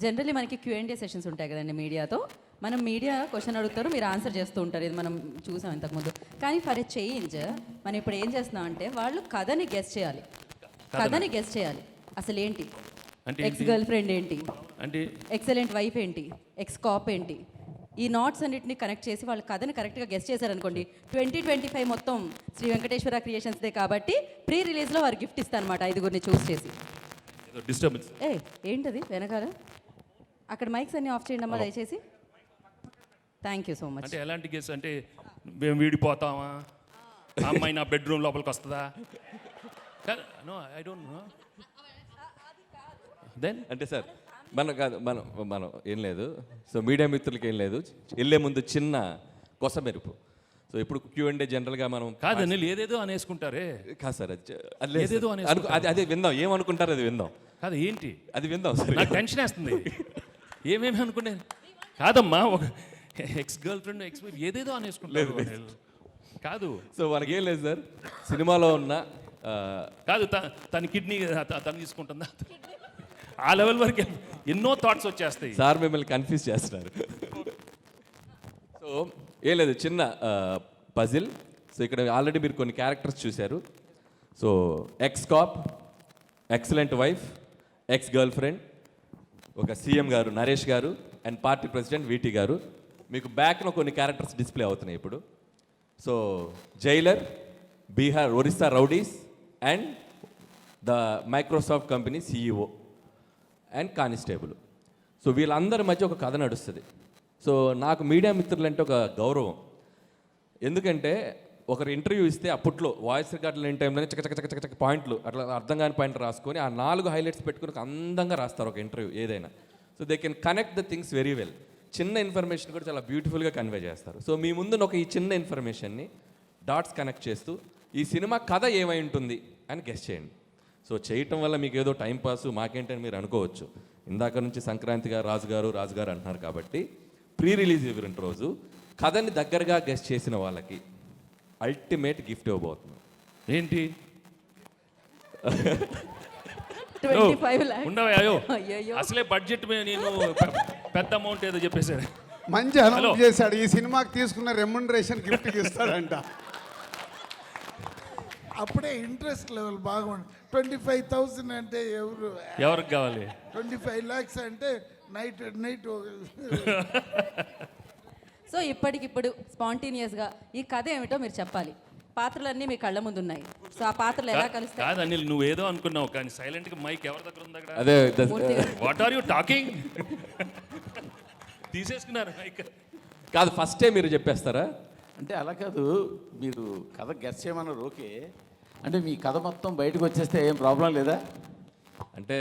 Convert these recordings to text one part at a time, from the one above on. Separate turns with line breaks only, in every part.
Generally మనకి Q&A sessions ఉంటాయి కదండి మీడియాతో. మనం మీడియా క్వశ్చన్ అడుగుతారు, మీరు ఆన్సర్ చేస్తూ ఉంటారు. ఇది మనం చూసాం ఇంతకుముందు. కానీ ఫర్ ఎ చేంజ్ మనం ఇప్పుడు ఏం చేస్తున్నాం అంటే వాళ్ళు కథని గెస్ చేయాలి. కథని గెస్ చేయాలి. అసలు ఏంటి
అంటే
ఎక్స్ గర్ల్ ఫ్రెండ్ ఏంటి,
అంటే
ఎక్సలెంట్ వైఫ్ ఏంటి, ఎక్స్ కాప్ ఏంటి, ఈ నాట్స్ అన్నిటిని కనెక్ట్ చేసి వాళ్ళ కథని కరెక్ట్గా గెస్ చేశారనుకోండి 2025 మొత్తం శ్రీ వెంకటేశ్వర క్రియేషన్స్దే కాబట్టి ప్రీ రిలీజ్లో వారు గిఫ్ట్ ఇస్తారు అనమాట 5గురిని చూస్ చేసి.
డిస్టర్బెన్స్.
ఏంటది వెనకాల అక్కడ మైక్స్ అన్ని ఆఫ్ చేయండి అమ్మా దయచేసి. Thank you so much.
అంటే ఎలాంటి గెస్ అంటే మేము వీడిపోతామా, అమ్మాయి నా బెడ్రూమ్ లోపలికి వస్తుందా? No I don't know. Then
అంటే సార్ మనం ఏం లేదు. సో మీడియా మిత్రులకి ఏం లేదు, వెళ్ళే ముందు చిన్న కొసమెరుపు. సో ఇప్పుడు Q&A జనరల్గా మనం
కాదు అనిల్ ఏదేదో అనేసుకుంటారే.
కాదు సార్,
ఏదేదో
అదే విందాం, ఏమనుకుంటారు అది విందాం.
కాదు ఏంటి
అది విందాం సార్.
నాకు టెన్షన్ వేస్తుంది. ఏమేమి అనుకునే కాదమ్మా, ఒక ex girl friend ex wife ఏదేదో అనేసుకుంటారు. కాదు
సో మనకేం లేదు సార్, సినిమాలో ఉన్న
కాదు తన కిడ్నీ తను తీసుకుంటుందా, ఆ లెవెల్ వరకు ఎన్నో థాట్స్ వచ్చేస్తాయి.
సార్ మిమ్మల్ని కన్ఫ్యూజ్ చేస్తున్నారు. సో ఏం లేదు, చిన్న పజిల్. సో ఇక్కడ ఆల్రెడీ మీరు కొన్ని క్యారెక్టర్స్ చూశారు. So X cap, excellent wife, ex girl friend, ఒక సీఎం గారు నరేష్ గారు అండ్ పార్టీ ప్రెసిడెంట్ వీటీ గారు. మీకు బ్యాక్లో కొన్ని క్యారెక్టర్స్ డిస్ప్లే అవుతున్నాయి ఇప్పుడు. So Jailer, Bihar Orissa rowdies and the Microsoft company CEO and constable. So వీళ్ళందరి మధ్య ఒక కథ నడుస్తుంది. సో నాకు మీడియా మిత్రులంటే ఒక గౌరవం. ఎందుకంటే ఒకరు ఇంటర్వ్యూ ఇస్తే అప్పట్లో వాయిస్ రికార్డులు లేని టైంలోనే చక్క పాయింట్లు అట్లా అర్థం కాని పాయింట్ రాసుకొని ఆ 4 హైలైట్స్ పెట్టుకుని ఒక అందంగా రాస్తారు ఒక ఇంటర్వ్యూ ఏదైనా. So they can connect the things very well. చిన్న ఇన్ఫర్మేషన్ కూడా చాలా బ్యూటిఫుల్గా కన్వే చేస్తారు. సో మీ ముందు ఒక ఈ చిన్న ఇన్ఫర్మేషన్ని డాట్స్ కనెక్ట్ చేస్తూ ఈ సినిమా కథ ఏమై ఉంటుంది అని గెస్ చేయండి. సో చేయటం వల్ల మీకు ఏదో టైంపాస్ మాకేంటని మీరు అనుకోవచ్చు. ఇందాక నుంచి సంక్రాంతి గారు రాజుగారు అంటున్నారు కాబట్టి ప్రీ రిలీజ్ ఈవెంట్ రోజు కథని దగ్గరగా గెస్ చేసిన వాళ్ళకి అల్టిమేట్ గిఫ్ట్ ఇవ్వబోతున్నాం.
ఏంటి
25 lakhs.
ఉండవా? అయ్యో
అయ్యయ్యో.
అసలే బడ్జెట్ నేను పెద్ద అమౌంట్ ఏదో చెప్పేశాడు.
మంచి అనౌన్స్ చేశాడు, ఈ సినిమాకి తీసుకున్న రెమ్యునరేషన్ గిఫ్ట్ ఇస్తాడంట.
అప్పుడే ఇంట్రెస్ట్ లెవెల్ బాగుంది. 25,000 అంటే
ఎవరికి కావాలి?
25 lakhs అంటే నైట్
సో ఇప్పటికిప్పుడు స్పాంటేనియస్గా ఈ కథ ఏమిటో మీరు చెప్పాలి. పాత్రలన్నీ మీ కళ్ళ ముందు ఉన్నాయి. సో ఆ పాత్రలు ఎలా కలుస్తాయి?
కాదు అనిల్, నువ్వు ఏదో అనుకున్నావు కానీ సైలెంట్ గా మైక్ ఎవరి దగ్గర ఉంది అక్కడ?
అదే
వాట్ ఆర్ యూ టాకింగ్? తీసేసుకున్నారు మైక్.
కాదు, ఫస్టే మీరు చెప్పేస్తారా?
అంటే అలా కాదు, మీరు కథ గెస్ చేయమన్నారు ఓకే. అంటే మీ కథ మొత్తం బయటకు వచ్చేస్తే ఏం ప్రాబ్లం లేదా?
అంటే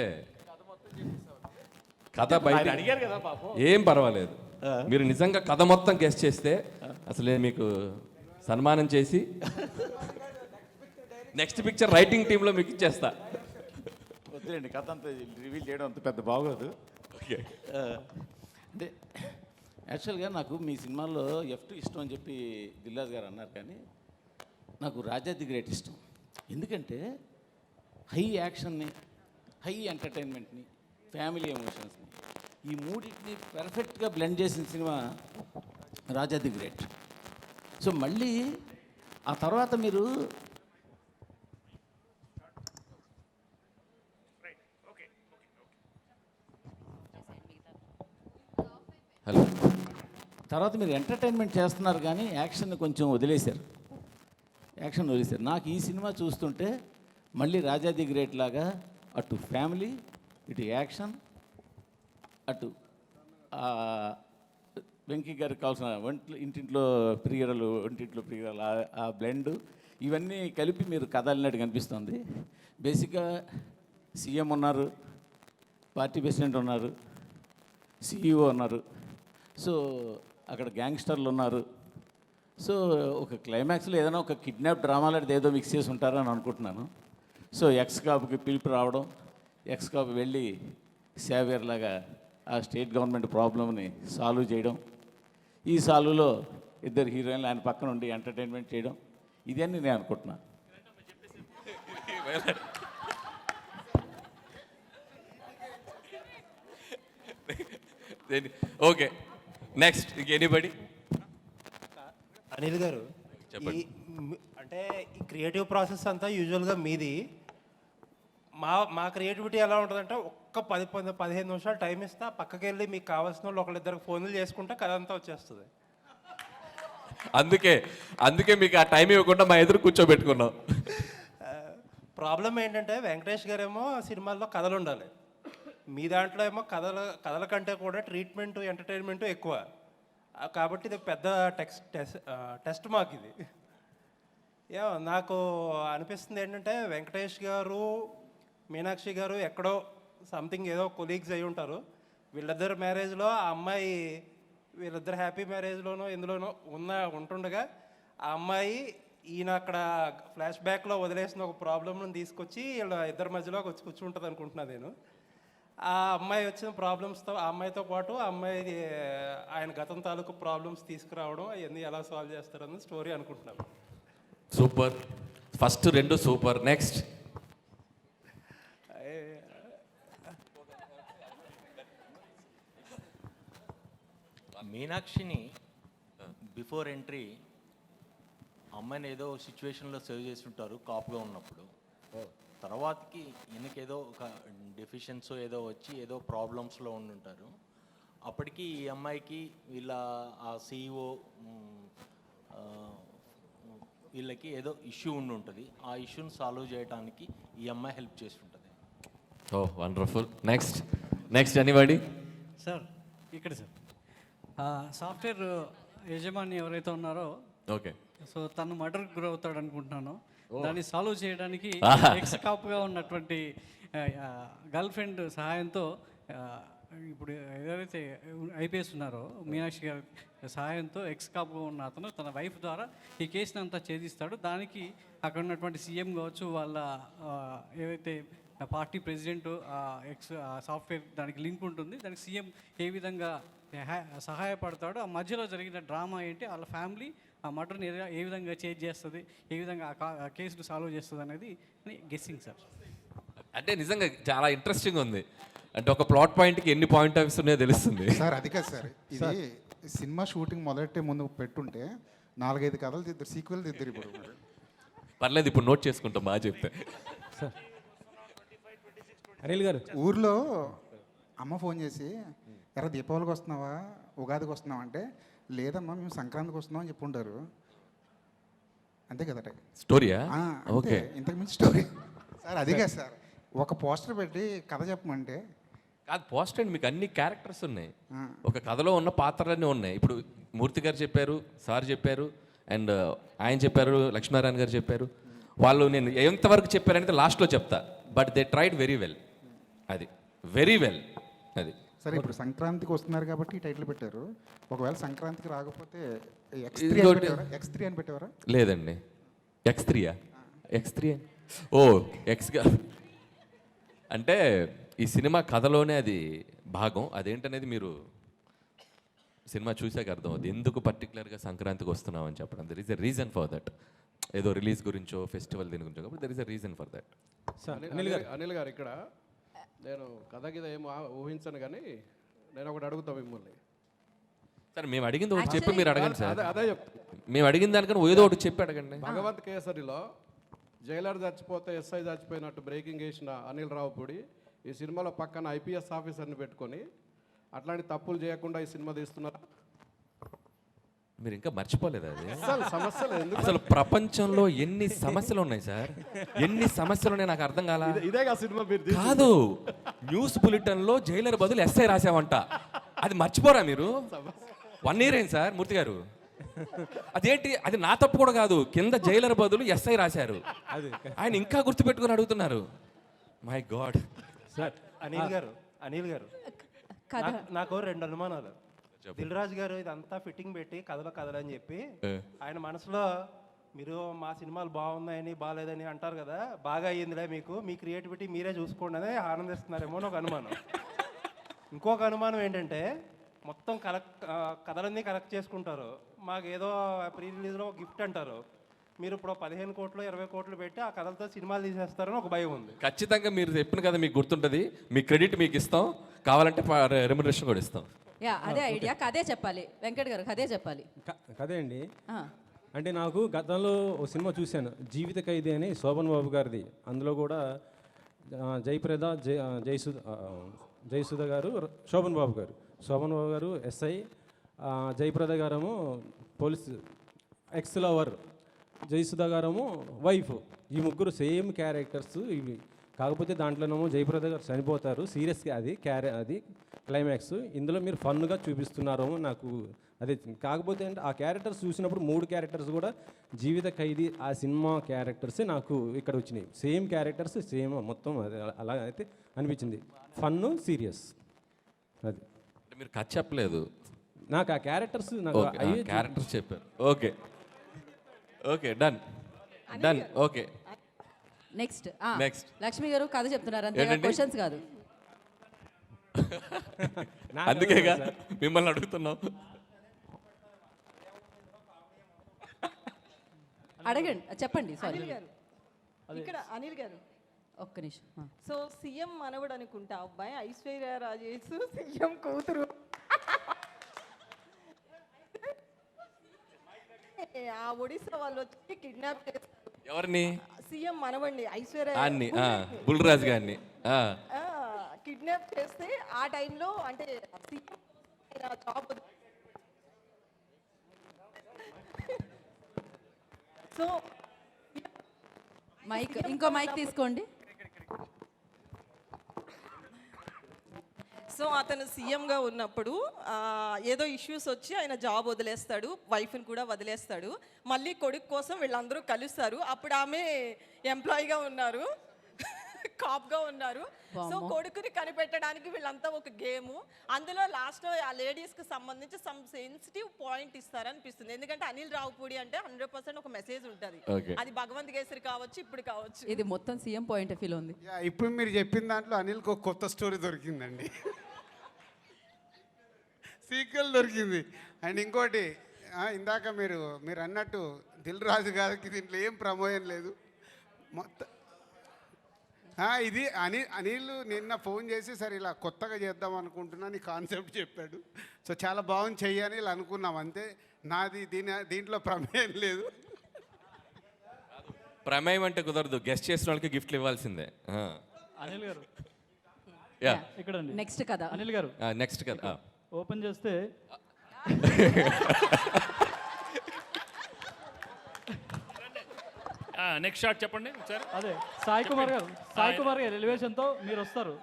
కథ బయట
అడిగారు కదా పాపం.
ఏం పర్వాలేదు. మీరు నిజంగా కథ మొత్తం గెస్ చేస్తే అసలే మీకు సన్మానం చేసి నెక్స్ట్ పిక్చర్ రైటింగ్ టీంలో మీకు ఇచ్చేస్తా.
వద్దులేండి, కథ అంతా రివీల్ చేయడం అంత పెద్ద బాగోదు.
ఓకే.
అంటే యాక్చువల్గా నాకు మీ సినిమాలో F2 ఇష్టం అని చెప్పి దిల్రాజు గారు అన్నారు, కానీ నాకు రాజా ది గ్రేట్ ఇష్టం. ఎందుకంటే హై యాక్షన్ని, హై ఎంటర్టైన్మెంట్ని, ఫ్యామిలీ ఎమోషన్స్ని, ఈ మూడింటిని పర్ఫెక్ట్గా బ్లెండ్ చేసిన cinema Raja the great. So మళ్ళీ ఆ తర్వాత మీరు
హలో
తర్వాత మీరు ఎంటర్టైన్మెంట్ చేస్తున్నారు కానీ యాక్షన్ కొంచెం వదిలేశారు. నాకు ఈ సినిమా చూస్తుంటే మళ్ళీ రాజా ది గ్రేట్ లాగా అటు ఫ్యామిలీ, ఇటు యాక్షన్, అటు వెంకీ గారికి కావాల్సిన ఇంటింట్లో ప్రియరలు, ఆ బ్లెండ్ ఇవన్నీ కలిపి మీరు కథ అల్లినట్టు కనిపిస్తుంది. బేసిక్గా సీఎం ఉన్నారు, పార్టీ ప్రెసిడెంట్ ఉన్నారు, CEO ఉన్నారు, సో అక్కడ గ్యాంగ్స్టర్లు ఉన్నారు. సో ఒక క్లైమాక్స్లో ఏదైనా ఒక కిడ్నాప్ డ్రామా లాంటిది ఏదో మిక్స్ చేసి ఉంటారని అనుకుంటున్నాను. సో ఎక్స్ కాపుకి పిలుపు రావడం, ఎక్స్ కాపు వెళ్ళి సేవియర్ లాగా ఆ స్టేట్ గవర్నమెంట్ ప్రాబ్లమ్ని సాల్వ్ చేయడం, ఈ సాల్వ్లో ఇద్దరు హీరోయిన్లు ఆయన పక్కన ఉండి ఎంటర్టైన్మెంట్ చేయడం, ఇదన్నీ నేను అనుకుంటున్నాను.
ఓకే నెక్స్ట్ ఇంక ఎనీబడి
అనిల్ గారు
చెప్పండి.
అంటే ఈ క్రియేటివ్ ప్రాసెస్ అంతా యూజువల్గా మీది. మా క్రియేటివిటీ ఎలా ఉంటుందంటే ఒక్క 15 నిమిషాలు టైం ఇస్తా, పక్కకి వెళ్ళి మీకు కావాల్సిన వాళ్ళు ఒకళ్ళిద్దరికి ఫోన్లు చేసుకుంటే కథ అంతా వచ్చేస్తుంది.
అందుకే మీకు ఆ టైం ఇవ్వకుండా మా ఎదురు కూర్చోబెట్టుకున్నాం.
ప్రాబ్లం ఏంటంటే వెంకటేష్ గారేమో సినిమాల్లో కథలు ఉండాలి, మీ దాంట్లో ఏమో కథల కంటే కూడా ట్రీట్మెంట్ ఎంటర్టైన్మెంట్ ఎక్కువ. కాబట్టి ఇది పెద్ద టెస్ట్ మాకు ఇది. నాకు అనిపిస్తుంది ఏంటంటే వెంకటేష్ గారు మీనాక్షి గారు ఎక్కడో సంథింగ్ ఏదో కొలీగ్స్ అయి ఉంటారు. వీళ్ళిద్దరు మ్యారేజ్లో ఆ అమ్మాయి, వీళ్ళిద్దరు హ్యాపీ మ్యారేజ్లోనో ఎందులోనో ఉంటుండగా ఆ అమ్మాయి ఈయన అక్కడ ఫ్లాష్ బ్యాక్లో వదిలేసిన ఒక ప్రాబ్లమ్ను తీసుకొచ్చి వీళ్ళ ఇద్దరి మధ్యలో వచ్చి కూర్చుంటుంది అనుకుంటున్నాను నేను. ఆ అమ్మాయి వచ్చిన ప్రాబ్లమ్స్తో ఆ అమ్మాయితో పాటు ఆ అమ్మాయి ఆయన గతం తాలూకు ప్రాబ్లమ్స్ తీసుకురావడం అవన్నీ ఎలా సాల్వ్ చేస్తారన్న స్టోరీ అనుకుంటున్నాను.
Super, first 2 super. నెక్స్ట్
మీనాక్షిని బిఫోర్ ఎంట్రీ అమ్మాయిని ఏదో సిచ్యువేషన్లో సేవ్ చేసి ఉంటారు కాపుగా ఉన్నప్పుడు. తర్వాతకి ఈయనకేదో ఒక డెఫిషియన్సో ఏదో వచ్చి ఏదో ప్రాబ్లమ్స్లో ఉండుంటారు. అప్పటికి ఈ అమ్మాయికి వీళ్ళ ఆ సీఈఓ వీళ్ళకి ఏదో ఇష్యూ ఉండి ఉంటుంది. ఆ ఇష్యూని సాల్వ్ చేయడానికి ఈ అమ్మాయి హెల్ప్ చేసి ఉంటుంది.
ఓ వండర్ఫుల్. Next anybody?
సార్ ఇక్కడ సార్ సాఫ్ట్వేర్ యజమాని ఎవరైతే ఉన్నారో,
ఓకే,
సో తను మర్డర్కి గురవుతాడు అనుకుంటున్నాను. దాన్ని సాల్వ్ చేయడానికి ఎక్స్ కాప్గా ఉన్నటువంటి గర్ల్ ఫ్రెండ్ సహాయంతో ఇప్పుడు ఎవరైతే ఐపీఎస్ ఉన్నారో మీనాక్షి గారి సహాయంతో ఎక్స్ కాప్గా ఉన్న అతను తన వైఫ్ ద్వారా ఈ కేసుని అంతా ఛేదిస్తాడు. దానికి అక్కడ ఉన్నటువంటి సీఎం కావచ్చు, వాళ్ళ ఏవైతే పార్టీ ప్రెసిడెంట్ ఎక్స్ సాఫ్ట్వేర్ దానికి లింక్ ఉంటుంది. దానికి సీఎం ఏ విధంగా సహాయపడతాడు, ఆ మధ్యలో జరిగిన డ్రామా ఏంటి, వాళ్ళ ఫ్యామిలీ ఆ మర్డర్ని ఏ విధంగా చేంజ్ చేస్తుంది, ఏ విధంగా ఆ కేసును సాల్వ్ చేస్తుంది అనేది గెస్సింగ్ సార్.
అంటే నిజంగా చాలా ఇంట్రెస్టింగ్ ఉంది. అంటే ఒక ప్లాట్ పాయింట్కి ఎన్ని పాయింట్ ఆఫ్ వ్యూస్ ఉన్నాయో తెలుస్తుంది.
సార్ అది కాదు సార్, ఇది సినిమా షూటింగ్ మొదలెట్టే ముందు పెట్టుంటే 4-5 కథలు తిద్దరు, సీక్వెల్ తిద్దరు. ఇప్పుడు
పర్లేదు, ఇప్పుడు నోట్ చేసుకుంటాం. బాగా చెప్తే
అనిల్ గారు,
ఊర్లో అమ్మ ఫోన్ చేసి ఎర్ర దీపావళికి వస్తున్నావా, ఉగాదికి వస్తున్నావా అంటే, లేదమ్మా మేము సంక్రాంతికి వస్తున్నాం అని చెప్పుంటారు. అంతే కదట
స్టోరీయా?
ఓకే, ఇంతకు మించి స్టోరీ సార్ అది కాదు సార్. ఒక పోస్టర్ పెట్టి కథ చెప్పమంటే
కాదు, పోస్టర్ అండి, మీకు అన్ని క్యారెక్టర్స్ ఉన్నాయి. ఒక కథలో ఉన్న పాత్రలన్నీ ఉన్నాయి. ఇప్పుడు మూర్తి గారు చెప్పారు, సార్ చెప్పారు, అండ్ ఆయన చెప్పారు, లక్ష్మీనారాయణ గారు చెప్పారు. వాళ్ళు నేను ఎంతవరకు చెప్పారంటే లాస్ట్లో చెప్తా, but they tried very well. అది వెరీ వెల్. అది
సరే, ఇప్పుడు సంక్రాంతికి వస్తున్నారు కాబట్టి ఈ టైటిల్ పెట్టారు. ఒకవేళ సంక్రాంతికి రాకపోతే X3 అని పెట్టేవారా?
లేదండి, X3యా? X3 ఓ ఎక్స్గా అంటే ఈ సినిమా కథలోనే అది భాగం. అదేంటనేది మీరు సినిమా చూసాక అర్థం అవుతుంది, ఎందుకు పర్టికులర్గా సంక్రాంతికి వస్తున్నాం అని చెప్పడం. There is a reason for that. ఏదో రిలీజ్ గురించో ఫెస్టివల్ దీని గురించో కాబట్టి there is a reason for that.
Anil గారు ఇక్కడ నేను కథ కింద ఏం ఊహించను, కానీ నేను ఒకటి అడుగుతా మిమ్మల్ని.
సార్ మేము అడిగింది ఒకటి చెప్పి మీరు అడగండి సార్.
అదే చెప్తా,
మేము అడిగిన దానికన్నా ఏదో ఒకటి చెప్పి అడగండి.
భగవంత్ కేసరిలో జైలర్ చచ్చిపోతే ఎస్ఐ చచ్చిపోయినట్టు బ్రేకింగ్ వేసిన అనిల్ రావుపూడి ఈ సినిమాలో పక్కన ఐపీఎస్ ఆఫీసర్ని పెట్టుకొని అట్లాంటి తప్పులు చేయకుండా ఈ సినిమా తీస్తున్నారు.
మీరు ఇంకా మర్చిపోలేదు అది.
అసలు సమస్యలు ఎందుకు?
అసలు ప్రపంచంలో ఎన్ని సమస్యలు ఉన్నాయి సార్, ఎన్ని సమస్యలు ఉన్నాయి నాకు అర్థం కాల.
ఇదేగా సినిమా మీరు
కాదు, న్యూస్ బులెటిన్లో జైలర్ బదులు ఎస్ఐ రాసావంట. అది మర్చిపోరా మీరు? 1 year అయింది సార్ మూర్తి గారు. అదేంటి, అది నా తప్పు కూడా కాదు. కింద జైలర్ బదులు ఎస్ఐ రాశారు. ఆయన ఇంకా గుర్తుపెట్టుకుని అడుగుతున్నారు. My God.
సార్ అనిల్ గారు నాకు 2 అనుమానాలు. దిల్ రాజు గారు ఇదంతా ఫిట్టింగ్ పెట్టి కథలని చెప్పి ఆయన మనసులో మీరు మా సినిమాలు బాగున్నాయని బాగాలేదని అంటారు కదా, బాగా అయ్యిందిలే మీకు, మీ క్రియేటివిటీ మీరే చూసుకోండి అని ఆనందిస్తున్నారేమో అని ఒక అనుమానం. ఇంకొక అనుమానం ఏంటంటే మొత్తం కథలన్నీ కలెక్ట్ చేసుకుంటారు, మాకు ఏదో ప్రీ రిలీజ్లో గిఫ్ట్ అంటారు, మీరు ఇప్పుడు 15 కోట్లు 20 కోట్లు పెట్టి ఆ కథలతో సినిమాలు తీసేస్తారని ఒక భయం ఉంది.
ఖచ్చితంగా మీరు చెప్పిన కదా మీకు గుర్తుంటుంది. మీ క్రెడిట్ మీకు ఇస్తాం, కావాలంటే రెమ్యునరేషన్ కూడా ఇస్తాం.
యా అదే ఐడియా, కదే చెప్పాలి వెంకట్ గారు, కదే చెప్పాలి.
కదే అండి.
ఆ,
అంటే నాకు గతంలో ఓ సినిమా చూశాను, జీవిత ఖైదీ అని, శోభన్ బాబు గారిది. అందులో కూడా జయప్రద, జయసుధ గారు, శోభన్ బాబు గారు ఎస్ఐ, జయప్రద గారేమో పోలీస్ ఎక్స్ లవర్, జయసుధ గారేమో వైఫ్. ఈ ముగ్గురు సేమ్ క్యారెక్టర్స్ ఇవి. కాకపోతే దాంట్లోనేమో జయప్రద గారు చనిపోతారు, సీరియస్గా అది క్లైమాక్స్. ఇందులో మీరు ఫన్గా చూపిస్తున్నారేమో నాకు అదే. కాకపోతే అంటే ఆ క్యారెక్టర్స్ చూసినప్పుడు 3 క్యారెక్టర్స్ కూడా జీవిత ఖైదీ ఆ సినిమా క్యారెక్టర్సే నాకు ఇక్కడ వచ్చినాయి. సేమ్ క్యారెక్టర్స్ సేమ్ మొత్తం అది అలా అయితే అనిపించింది. ఫన్ను సీరియస్ అది.
అంటే మీరు కథ చెప్పలేదు,
నాకు ఆ క్యారెక్టర్స్ నాకు
క్యారెక్టర్స్ చెప్పారు. Okay okay, done. Okay,
next
next.
Lakshmi గారు కథ చెప్తున్నారు అంతే, క్వశ్చన్స్ కాదు.
అందుకేగా మిమ్మల్ని అడుగుతున్నాం.
అడగండి, చెప్పండి. సారీ,
ఇక్కడ అనిల్ గారు
ఒక్క నిమిషం.
సో సీఎం మనవడు అనుకుంటా అబ్బాయి, ఐశ్వర్య రాజేష్ సీఎం కూతురు. ఆ ఒడిశా వాళ్ళు వచ్చి కిడ్నాప్ చేస్తారు.
ఎవరిని?
సీఎం మనవండి, ఐశ్వర్య
బుల్రాజు గారిని
కిడ్నాప్ చేస్తే ఆ టైంలో అంటే జాబ్. సో
మైక్, ఇంకో మైక్ తీసుకోండి.
సో అతను సీఎంగా ఉన్నప్పుడు ఏదో ఇష్యూస్ వచ్చి ఆయన జాబ్ వదిలేస్తాడు, వైఫ్ని కూడా వదిలేస్తాడు. మళ్ళీ కొడుకు కోసం వీళ్ళందరూ కలుస్తారు. అప్పుడు ఆమె ఎంప్లాయీగా ఉన్నారు, కాప్గా ఉన్నారు. సో కొడుకుని కనిపెట్టడానికి వీళ్ళంతా ఒక గేమ్. అందులో లాస్ట్లో ఆ లేడీస్కి సంబంధించి సమ్ సెన్సిటివ్ పాయింట్ ఇస్తారనిపిస్తుంది. ఎందుకంటే అనిల్ రావుపూడి అంటే 100% ఒక మెసేజ్ ఉంటుంది. అది భగవంత్ కేసరి కావచ్చు, ఇప్పుడు కావచ్చు.
ఇది మొత్తం సీఎం పాయింట్ ఆఫ్ వ్యూలో ఉంది.
ఇప్పుడు మీరు చెప్పిన దాంట్లో అనిల్కి ఒక కొత్త స్టోరీ దొరికిందండి, సీక్వెల్ దొరికింది. అండ్ ఇంకోటి, ఇందాక మీరు అన్నట్టు దిల్ రాజు గారికి దీంట్లో ఏం ప్రమోయం లేదు మొత్తం. ఇది అనిల్ నిన్న ఫోన్ చేసి సరే ఇలా కొత్తగా చేద్దాం అనుకుంటున్నా నీ కాన్సెప్ట్ చెప్పాడు. సో చాలా బాగుంది చెయ్యని ఇలా అనుకున్నాం అంతే. నాది దీంట్లో ప్రమేయం లేదు.
ప్రమేయం అంటే కుదరదు, గెస్ట్ చేసిన వాళ్ళకి గిఫ్ట్లు ఇవ్వాల్సిందే.
అనిల్ గారు ఇక్కడ
నెక్స్ట్ కదా,
అనిల్ గారు
నెక్స్ట్ కదా
ఓపెన్ చేస్తే
నెక్స్ట్ షాట్ చెప్పండి ఒకసారి.
అదే సాయి కుమార్ గారు ఎలివేషన్తో మీరు వస్తారు.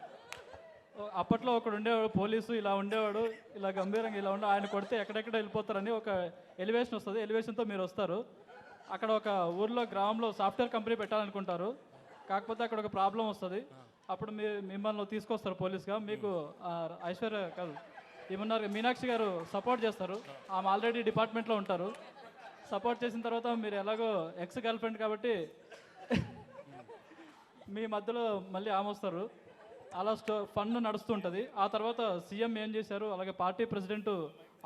అప్పట్లో ఒకడు ఉండేవాడు పోలీసు, ఇలా ఉండేవాడు, ఇలా గంభీరంగా ఇలా ఉండే, ఆయన కొడితే ఎక్కడెక్కడ వెళ్ళిపోతారని ఒక ఎలివేషన్ వస్తుంది. ఎలివేషన్తో మీరు వస్తారు. అక్కడ ఒక ఊర్లో గ్రామంలో సాఫ్ట్వేర్ కంపెనీ పెట్టాలనుకుంటారు. కాకపోతే అక్కడ ఒక ప్రాబ్లం వస్తుంది. అప్పుడు మిమ్మల్ని తీసుకొస్తారు పోలీస్గా. మీకు ఐశ్వర్య కాదు ఏమన్నారు, మీనాక్షి గారు సపోర్ట్ చేస్తారు. ఆమె ఆల్రెడీ డిపార్ట్మెంట్లో ఉంటారు. సపోర్ట్ చేసిన తర్వాత మీరు ఎలాగో ఎక్స్ గర్ల్ ఫ్రెండ్ కాబట్టి మీ మధ్యలో మళ్ళీ ఆమె వస్తారు. అలా ఫన్ నడుస్తుంటుంది. ఆ తర్వాత సీఎం ఏం చేశారు, అలాగే పార్టీ ప్రెసిడెంట్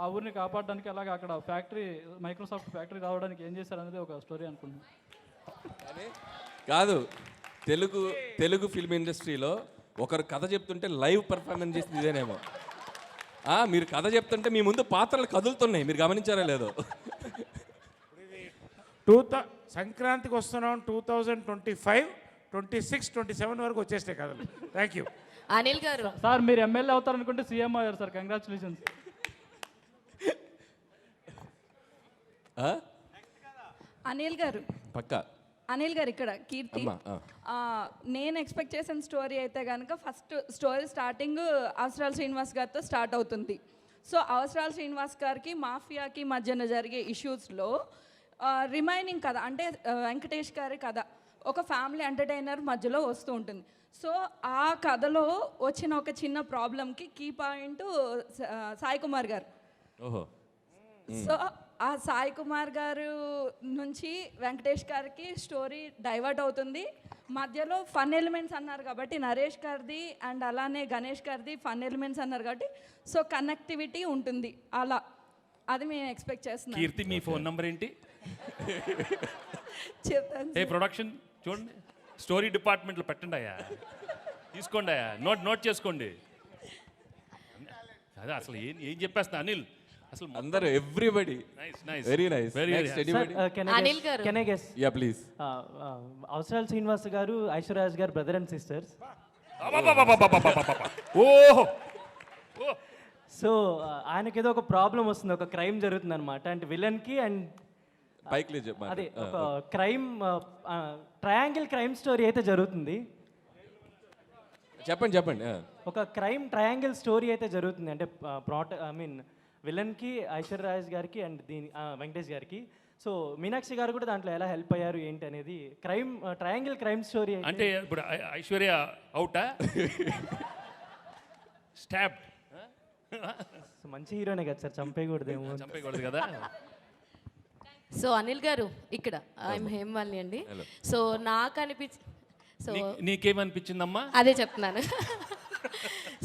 ఆ ఊరిని కాపాడడానికి, అలాగే అక్కడ ఫ్యాక్టరీ మైక్రోసాఫ్ట్ ఫ్యాక్టరీ రావడానికి ఏం చేశారు అనేది ఒక స్టోరీ అనుకుంటున్నాను.
కాదు, తెలుగు ఫిల్మ్ ఇండస్ట్రీలో ఒకరు కథ చెప్తుంటే లైవ్ పర్ఫార్మెన్స్ చేసింది ఇదేనేమో. మీరు కథ చెప్తుంటే మీ ముందు పాత్రలు కదులుతున్నాయి, మీరు గమనించారా లేదో.
సంక్రాంతికి వస్తున్నాం, 2025, 26, 27 వరకు వచ్చేస్తాయి కథలు. Thank you.
అనిల్ గారు
సార్ మీరు ఎమ్మెల్యే అవుతారనుకుంటే సీఎం అయ్యారు సార్, కంగ్రాచులేషన్స్.
అనిల్ గారు
పక్కా.
అనిల్ గారు ఇక్కడ కీర్తి. నేను ఎక్స్పెక్ట్ చేసిన స్టోరీ అయితే కనుక ఫస్ట్ స్టోరీ స్టార్టింగ్ అవసరాల శ్రీనివాస్ గారితో స్టార్ట్ అవుతుంది. సో అవసరాల శ్రీనివాస్ గారికి మాఫియాకి మధ్యన జరిగే ఇష్యూస్లో రిమైనింగ్ కథ అంటే వెంకటేష్ గారి కథ ఒక ఫ్యామిలీ ఎంటర్టైనర్ మధ్యలో వస్తూ ఉంటుంది. సో ఆ కథలో వచ్చిన ఒక చిన్న ప్రాబ్లంకి కీ పాయింట్ సాయి కుమార్ గారు. సో ఆ సాయి కుమార్ గారు నుంచి వెంకటేష్ గారికి స్టోరీ డైవర్ట్ అవుతుంది. మధ్యలో ఫన్ ఎలిమెంట్స్ అన్నారు కాబట్టి నరేష్ గారిది అండ్ అలానే గణేష్ గారిది ఫన్ ఎలిమెంట్స్ అన్నారు కాబట్టి సో కనెక్టివిటీ ఉంటుంది. అలా అది మేము ఎక్స్పెక్ట్ చేస్తున్నాం.
కీర్తి మీ ఫోన్ నంబర్ ఏంటి?
చెప్తాను.
ప్రొడక్షన్ చూడండి, స్టోరీ డిపార్ట్మెంట్లో పెట్టండి అయ్యా, తీసుకోండి అయ్యా, నోట్ చేసుకోండి. అదే అసలు ఏం చెప్పేస్తా అనిల్ అసలు
అందరూ everybody
nice
very nice next anybody
Anil గారు
can I guess
yeah please
Avasarala Srinivas గారు ఐశ్వర్యరాజ్ గారు బ్రదర్ అండ్ సిస్టర్స్.
ఓహో
సో ఆయనకి ఏదో ఒక ప్రాబ్లం వస్తుంది, ఒక క్రైమ్ జరుగుతుంది అనమాట. అంటే విలన్కి అండ్
బైక్ లే
అదే ఒక క్రైమ్ ట్రయాంగిల్ క్రైమ్ స్టోరీ అయితే జరుగుతుంది.
చెప్పండి
ఒక క్రైమ్ ట్రయాంగిల్ స్టోరీ అయితే జరుగుతుంది. అంటే విలన్కి ఐశ్వర్యరాజ్ గారికి అండ్ వెంకటేష్ గారికి. సో మీనాక్షి గారు కూడా దాంట్లో ఎలా హెల్ప్ అయ్యారు ఏంటి అనేది క్రైమ్ ట్రయాంగిల్ క్రైమ్ స్టోరీ.
అంటే ఇప్పుడు ఐశ్వర్య అవుటా స్టాప్
మంచి హీరోనే కదా సార్,
చంపేయకూడదు కదా.
సో అనిల్ గారు ఇక్కడ ఐఎమ్ హేమవాలిని అండి. సో నాకు సో
నీకేమనిపించిందమ్మా?
అదే చెప్తున్నాను.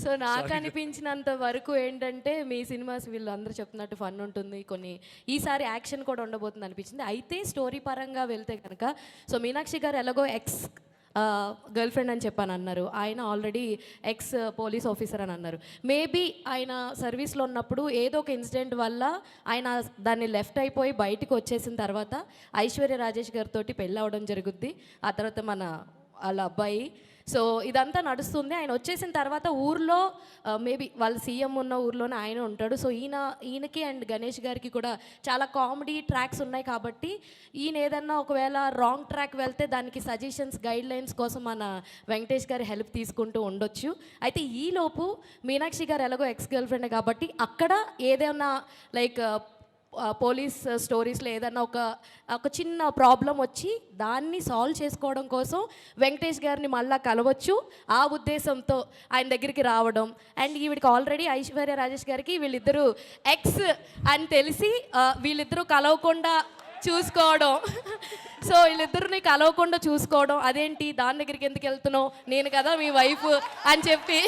సో నాకు అనిపించినంత వరకు ఏంటంటే మీ సినిమాస్ వీళ్ళు అందరూ చెప్తున్నట్టు ఫన్ ఉంటుంది, కొన్ని ఈసారి యాక్షన్ కూడా ఉండబోతుంది అనిపించింది. అయితే స్టోరీ పరంగా వెళ్తే కనుక సో మీనాక్షి గారు ఎలాగో ఎక్స్ గర్ల్ ఫ్రెండ్ అని చెప్పాను అన్నారు, ఆయన ఆల్రెడీ ఎక్స్ పోలీస్ ఆఫీసర్ అని అన్నారు. మేబీ ఆయన సర్వీస్లో ఉన్నప్పుడు ఏదో ఒక ఇన్సిడెంట్ వల్ల ఆయన దాన్ని లెఫ్ట్ అయిపోయి బయటకు వచ్చేసిన తర్వాత ఐశ్వర్య రాజేష్ గారితో పెళ్ళి అవ్వడం జరుగుద్ది. ఆ తర్వాత వాళ్ళ అబ్బాయి. సో ఇదంతా నడుస్తుంది. ఆయన వచ్చేసిన తర్వాత ఊర్లో మేబీ వాళ్ళ సీఎం ఉన్న ఊర్లోనే ఆయన ఉంటాడు. సో ఈయనకి అండ్ గణేష్ గారికి కూడా చాలా కామెడీ ట్రాక్స్ ఉన్నాయి కాబట్టి ఈయన ఏదన్నా ఒకవేళ రాంగ్ ట్రాక్ వెళ్తే దానికి సజెషన్స్ గైడ్ లైన్స్ కోసం మన వెంకటేష్ గారి హెల్ప్ తీసుకుంటూ ఉండొచ్చు. అయితే ఈలోపు మీనాక్షి గారు ఎలాగో ఎక్స్ గర్ల్ ఫ్రెండ్ కాబట్టి అక్కడ ఏదైనా లైక్ పోలీస్ స్టోరీస్లో ఏదన్నా ఒక చిన్న ప్రాబ్లం వచ్చి దాన్ని సాల్వ్ చేసుకోవడం కోసం వెంకటేష్ గారిని మళ్ళీ కలవచ్చు. ఆ ఉద్దేశంతో ఆయన దగ్గరికి రావడం అండ్ ఈవిడికి ఆల్రెడీ ఐశ్వర్య రాజేష్ గారికి వీళ్ళిద్దరూ ఎక్స్ అని తెలిసి వీళ్ళిద్దరూ కలవకుండా చూసుకోవడం. సో వీళ్ళిద్దరిని కలవకుండా చూసుకోవడం, అదేంటి దాని దగ్గరికి ఎందుకు వెళ్తున్నావు, నేను కదా మీ వైఫ్ అని చెప్పి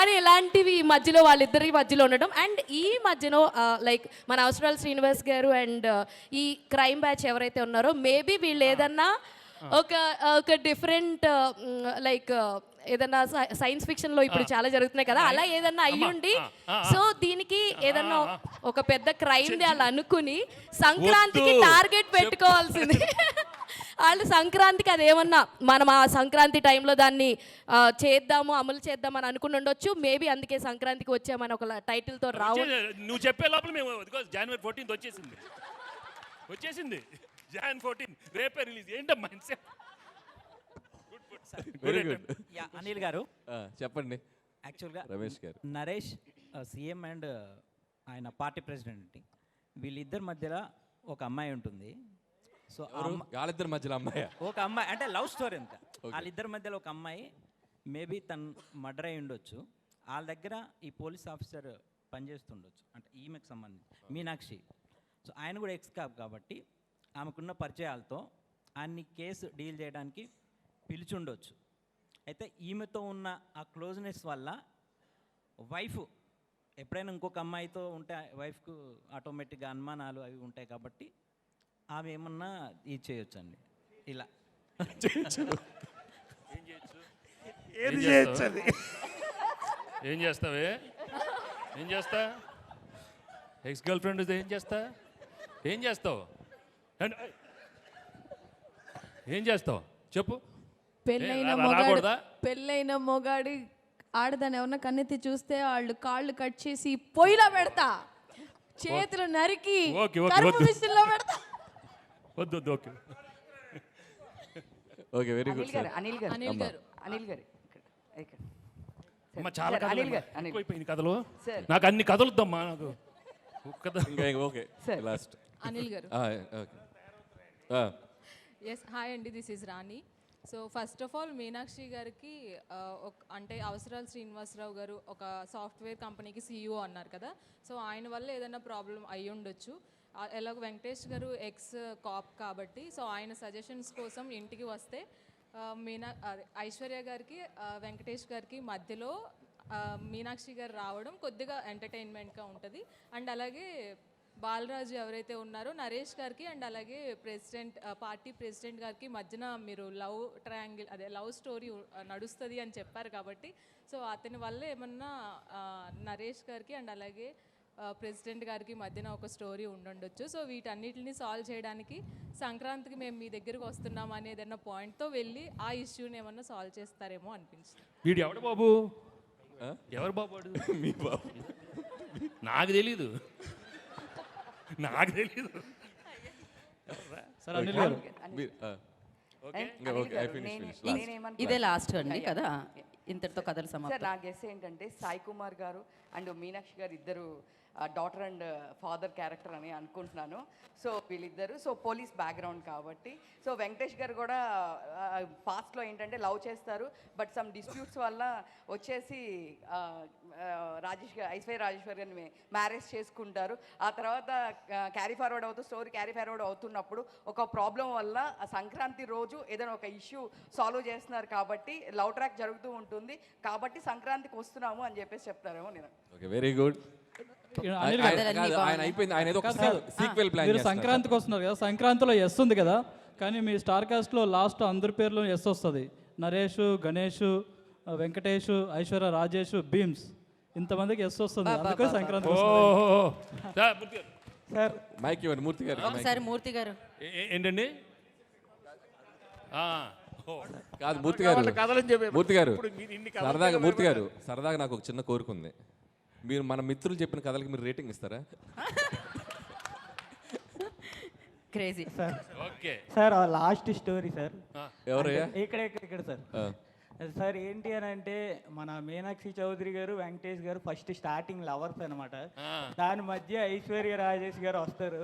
అని ఇలాంటివి మధ్యలో వాళ్ళిద్దరి మధ్యలో ఉండడం. అండ్ ఈ మధ్యలో లైక్ మన అవసరాల శ్రీనివాస్ గారు అండ్ ఈ క్రైమ్ బ్యాచ్ ఎవరైతే ఉన్నారో మేబీ వీళ్ళు ఏదన్నా ఒక డిఫరెంట్ లైక్ ఏదన్నా సైన్స్ ఫిక్షన్లో ఇప్పుడు చాలా జరుగుతున్నాయి కదా, అలా ఏదన్నా అయ్యుండి సో దీనికి ఏదన్నా ఒక పెద్ద క్రైమ్ వాళ్ళు అనుకుని సంక్రాంతికి టార్గెట్ పెట్టుకోవాల్సింది. వాళ్ళు సంక్రాంతికి అదేమన్నా మనం ఆ సంక్రాంతి టైంలో దాన్ని అమలు చేద్దామని అనుకుని ఉండొచ్చు. మేబీ అందుకే సంక్రాంతికి వచ్చామని ఒక టైటిల్తో
నువ్వు చెప్పే లోపల మేము జనవరి 14 వచ్చేసింది. Jan 14 రేపే రిలీజ్. ఏంటమ్మా
వెరీ గుడ్.
అనిల్ గారు
చెప్పండి.
యాక్చువల్గా
రమేష్ గారు
నరేష్ సీఎం అండ్ ఆయన పార్టీ ప్రెసిడెంట్, వీళ్ళిద్దరి మధ్యలో ఒక అమ్మాయి ఉంటుంది. సో
వాళ్ళిద్దరి మధ్యలో అమ్మాయి
ఒక అమ్మాయి అంటే లవ్ స్టోరీ అంతా. వాళ్ళిద్దరి మధ్యలో ఒక అమ్మాయి మేబీ తను మర్డర్ అయి ఉండొచ్చు. వాళ్ళ దగ్గర ఈ పోలీస్ ఆఫీసర్ పనిచేస్తుండొచ్చు, అంటే ఈమెకు సంబంధించి మీనాక్షి. సో ఆయన కూడా ఎక్స్ కాప్ కాబట్టి ఆమెకున్న పరిచయాలతో ఆయన్ని కేసు డీల్ చేయడానికి పిలిచి ఉండొచ్చు. అయితే ఈమెతో ఉన్న ఆ క్లోజ్నెస్ వల్ల వైఫ్ ఎప్పుడైనా ఇంకొక అమ్మాయితో ఉంటే వైఫ్కు ఆటోమేటిక్గా అనుమానాలు అవి ఉంటాయి కాబట్టి ఆమె ఏమన్నా ఇది చేయొచ్చండి. ఇలా
ఏం చేస్తా ఎక్స్ గర్ల్ ఫ్రెండ్ ఏం చేస్తావు చెప్పు.
పెళ్ళైన మొగాడి ఆడదాన్ని ఎవరన్నా కన్నెత్తి చూస్తే వాళ్ళు కాళ్ళు కట్ చేసి పొయ్యిలో పెడతా, చేతులు నరికి మిషన్లో పెడతా.
వద్దు.
Okay very good sir.
Anil గారు
చాలా ఎక్కువైపోయింది కథలు. నాకు అన్ని కథలు వద్దమ్మా. నాకు
ఓకే లాస్ట్
అనిల్ గారు.
ఎస్
హాయ్ అండి, this is Rani. So first of all Meenakshi గారికి అంటే అవసరాల శ్రీనివాసరావు గారు ఒక సాఫ్ట్వేర్ కంపెనీకి CEO అన్నారు కదా, సో ఆయన వల్ల ఏదైనా ప్రాబ్లం అయ్యి ఉండొచ్చు. ఎలాగో వెంకటేష్ గారు ఎక్స్ కాప్ కాబట్టి సో ఆయన సజెషన్స్ కోసం ఇంటికి వస్తే ఐశ్వర్య గారికి వెంకటేష్ గారికి మధ్యలో మీనాక్షి గారు రావడం కొద్దిగా ఎంటర్టైన్మెంట్గా ఉంటుంది. అండ్ అలాగే బాలరాజు ఎవరైతే ఉన్నారో నరేష్ గారికి అండ్ అలాగే పార్టీ ప్రెసిడెంట్ గారికి మధ్యన మీరు లవ్ ట్రయాంగిల్ అదే లవ్ స్టోరీ నడుస్తుంది అని చెప్పారు కాబట్టి సో అతని వల్ల ఏమన్నా నరేష్ గారికి అండ్ అలాగే ప్రెసిడెంట్ గారికి మధ్యన ఒక స్టోరీ ఉండుండొచ్చు. సో వీటన్నిటిని సాల్వ్ చేయడానికి సంక్రాంతికి మేము మీ దగ్గరికి వస్తున్నాం అనే ఏదైనా పాయింట్తో వెళ్ళి ఆ ఇష్యూని ఏమన్నా సాల్వ్ చేస్తారేమో అనిపించింది.
వీడు ఎవడు బాబు? ఎవరు బాబు వాడు?
మీ బాబు.
నాకు తెలీదు.
సార్ అనిల్ గారు
ఇదే లాస్ట్ అండి కదా, ఇంతటితో కథలు
సార్
సమాప్తం.
నా గెస్ ఏంటంటే సాయి కుమార్ గారు అండ్ మీనాక్షి గారు ఇద్దరు డాటర్ అండ్ ఫాదర్ క్యారెక్టర్ అని అనుకుంటున్నాను. సో వీళ్ళిద్దరు సో పోలీస్ బ్యాక్గ్రౌండ్ కాబట్టి సో వెంకటేష్ గారు కూడా పాస్ట్లో ఏంటంటే లవ్ చేస్తారు, బట్ సమ్ డిస్ప్యూట్స్ వల్ల వచ్చేసి ఐశ్వర్య రాజేశ్వర్ గారిని మ్యారేజ్ చేసుకుంటారు. ఆ తర్వాత స్టోరీ క్యారీ ఫార్వర్డ్ అవుతున్నప్పుడు ఒక ప్రాబ్లం వల్ల ఆ సంక్రాంతి రోజు ఏదైనా ఒక ఇష్యూ సాల్వ్ చేస్తున్నారు కాబట్టి లవ్ ట్రాక్ జరుగుతూ ఉంటుంది కాబట్టి సంక్రాంతికి వస్తున్నాము అని చెప్పేసి చెప్తారేమో నేను.
Okay, very good.
మీరు సంక్రాంతికి వస్తున్నారు కదా, సంక్రాంతిలో ఎస్ ఉంది కదా, కానీ మీ స్టార్ కాస్ట్లో లాస్ట్ అందరి పేర్లు ఎస్ వస్తుంది. నరేష్, గణేష్, వెంకటేష్, ఐశ్వర్య రాజేష్, భీమ్స్, ఇంతమందికి ఎస్ వస్తుంది. అందుకే సంక్రాంతి
సార్ మైక్ ఇవ్వండి మూర్తి గారు.
ఒకసారి మూర్తి గారు
ఏంటండి?
కాదు మూర్తి గారు, మూర్తి గారు సరదాగా, మూర్తి గారు సరదాగా నాకు ఒక చిన్న కోరిక ఉంది. మీరు మన మిత్రులు చెప్పిన కథలకి మీరు రేటింగ్ ఇస్తారా?
Crazy
okay
sir last story sir.
ఎవరయ్యా?
ఇక్కడ సార్. సార్ ఏంటి అని అంటే మన మీనాక్షి చౌదరి గారు వెంకటేష్ గారు ఫస్ట్ స్టార్టింగ్ లవర్స్ అనమాట. దాని మధ్య ఐశ్వర్య రాజేష్ గారు వస్తారు.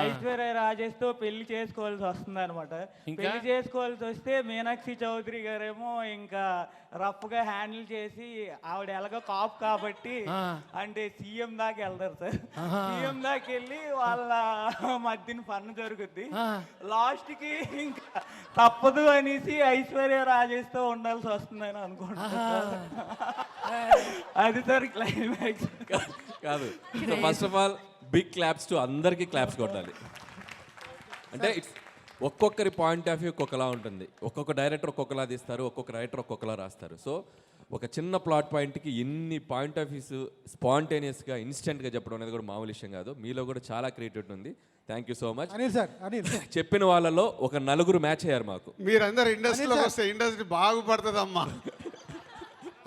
ఐశ్వర్య రాజేష్ తో పెళ్లి చేసుకోవాల్సి వస్తుంది అనమాట. పెళ్లి చేసుకోవాల్సి వస్తే మీనాక్షి చౌదరి గారేమో ఇంకా రఫ్ గా హ్యాండిల్ చేసి ఆవిడ ఎలాగో కాప్ కాబట్టి అంటే సీఎం దాకా వెళ్తారు సార్. సీఎం దాకా వెళ్ళి వాళ్ళ మధ్యన పన్ను జరుగుద్ది. లాస్ట్ కి ఇంకా తప్పదు అనేసి ఐశ్వర్య రాజేష్ తో ఉండాల్సి వస్తుందని అనుకుంటున్నాను. అది సార్ క్లైమాక్స్.
కాదు, first of all big claps to అందరికీ క్లాప్స్ కొట్టాలి. అంటే ఇట్స్ ఒక్కొక్కరి పాయింట్ ఆఫ్ వ్యూ ఒక్కొక్కలా ఉంటుంది. ఒక్కొక్క డైరెక్టర్ ఒక్కొక్కలా తీస్తారు, ఒక్కొక్క రైటర్ ఒక్కొక్కలా రాస్తారు. సో ఒక చిన్న ప్లాట్ పాయింట్కి ఎన్ని పాయింట్ ఆఫ్ వ్యూస్ స్పాంటేనియస్గా ఇన్స్టెంట్గా చెప్పడం అనేది కూడా మామూలు విషయం కాదు. మీలో కూడా చాలా క్రియేటివిటీ ఉంది. Thank you so much.
Anil sir, Anil
చెప్పిన వాళ్ళలో ఒక నలుగురు మ్యాచ్ అయ్యారు మాకు.
మీరందరూ ఇండస్ట్రీలో వస్తే ఇండస్ట్రీ బాగుపడుతుందమ్మా.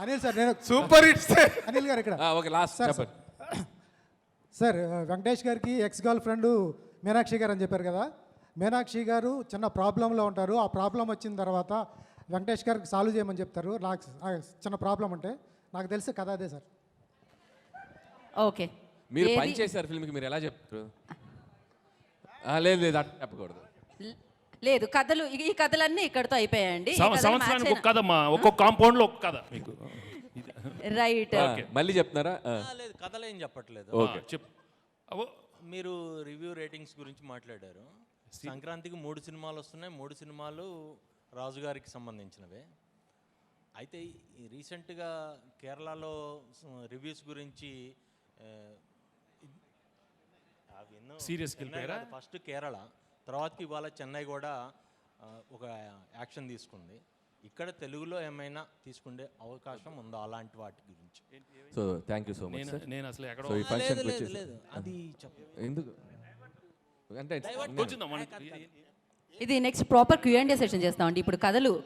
అనిల్ సార్, నేను
సూపర్ హిట్స్.
అనిల్ గారు ఇక్కడ
ఓకే లాస్ట్ చెప్పండి
సార్. వెంకటేష్ గారికి ఎక్స్ గర్ల్ ఫ్రెండ్ మీనాక్షి గారు అని చెప్పారు కదా. మీనాక్షి గారు చిన్న ప్రాబ్లంలో ఉంటారు. ఆ ప్రాబ్లం వచ్చిన తర్వాత వెంకటేష్ గారికి సాల్వ్ చేయమని చెప్తారు. నాకు చిన్న ప్రాబ్లం ఉంటే నాకు తెలిసి కథ అదే సార్.
ఓకే,
మీరు పని చేశారు ఫిల్మ్కి, మీరు ఎలా చెప్తారు? లేదు లేదు అట్లా చెప్పకూడదు.
లేదు, కథలు ఈ కథలన్నీ ఇక్కడతో అయిపోయాయండి.
సంవత్సరానికి ఒక కథ, ఒక్కొక్క కాంపౌండ్ లో ఒక కథ మీకు.
రైట్,
మళ్ళీ చెప్తున్నారా?
లేదు, కథలు ఏం చెప్పట్లేదు.
ఓకే
చెప్పు.
మీరు రివ్యూ రేటింగ్స్ గురించి మాట్లాడారు. సంక్రాంతికి 3 సినిమాలు వస్తున్నాయి. 3 సినిమాలు రాజుగారికి సంబంధించినవే. అయితే రీసెంట్గా కేరళలో రివ్యూస్ గురించి
సీరియస్
ఫస్ట్ కేరళ, తర్వాతకి ఇవాళ చెన్నై కూడా ఒక యాక్షన్ తీసుకుంది. ఇక్కడ తెలుగులో ఏమైనా తీసుకునే అవకాశం ఉందా అలాంటి వాటి గురించి?
So thank you so much sir.
నేను అసలు ఎక్కడ
సో ఈ ఫంక్షన్కి
లేదు
వచ్చేసి
అది
ఎందుకు అంటే
ఇది నెక్స్ట్ ప్రాపర్ Q&A సెషన్ చేస్తామండి. ఇప్పుడు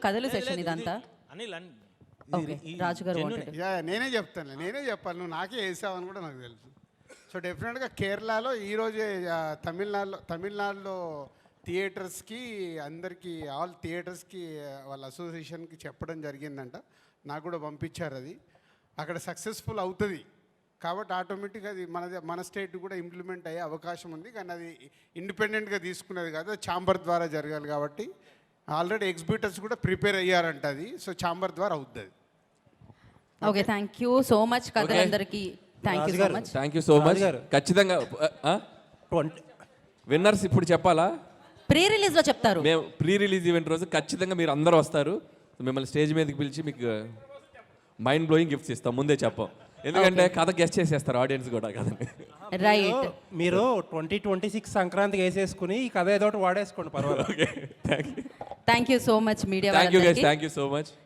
కథలు సెషన్ ఇదంతా.
అనిల్
రాజు గారు
నేనే చెప్తాను, నేనే చెప్పాలి, నువ్వు నాకే వేసావని కూడా నాకు తెలుసు. సో డెఫినెట్గా కేరళలో ఈరోజే తమిళనాడులో థియేటర్స్కి అందరికీ ఆల్ థియేటర్స్కి వాళ్ళ అసోసియేషన్కి చెప్పడం జరిగిందంట. నాకు కూడా పంపించారు. అది అక్కడ సక్సెస్ఫుల్ అవుతుంది కాబట్టి ఆటోమేటిక్గా అది మన స్టేట్ కూడా ఇంప్లిమెంట్ అయ్యే అవకాశం ఉంది. కానీ అది ఇండిపెండెంట్గా తీసుకునేది కాదు, ఛాంబర్ ద్వారా జరగాలి కాబట్టి ఆల్రెడీ ఎగ్జిబిటర్స్ కూడా ప్రిపేర్ అయ్యారంట అది. సో ఛాంబర్ ద్వారా అవుతుంది.
Okay, thank you so much కథలందరికీ. Thank
you so much. ఖచ్చితంగా విన్నర్స్ ఇప్పుడు చెప్పాలా?
ప్రీ రిలీజ్లో చెప్తారు.
మేము ప్రీ రిలీజ్ ఈవెంట్ రోజు ఖచ్చితంగా మీరు అందరూ వస్తారు. మిమ్మల్ని స్టేజ్ మీదకి పిలిచి మీకు మైండ్ బ్లోయింగ్ గిఫ్ట్స్ ఇస్తాం, ముందే చెప్పాం. ఎందుకంటే కథ గెస్ట్ చేసేస్తారు ఆడియన్స్ కూడా కదండి.
రైట్.
మీరు 2026 సంక్రాంతికి వేసేసుకుని ఈ కథ ఏదో ఒకటి వాడేసుకోండి పర్వాలేదు.
Okay thank you
thank you so much media
thank you guys thank you so much.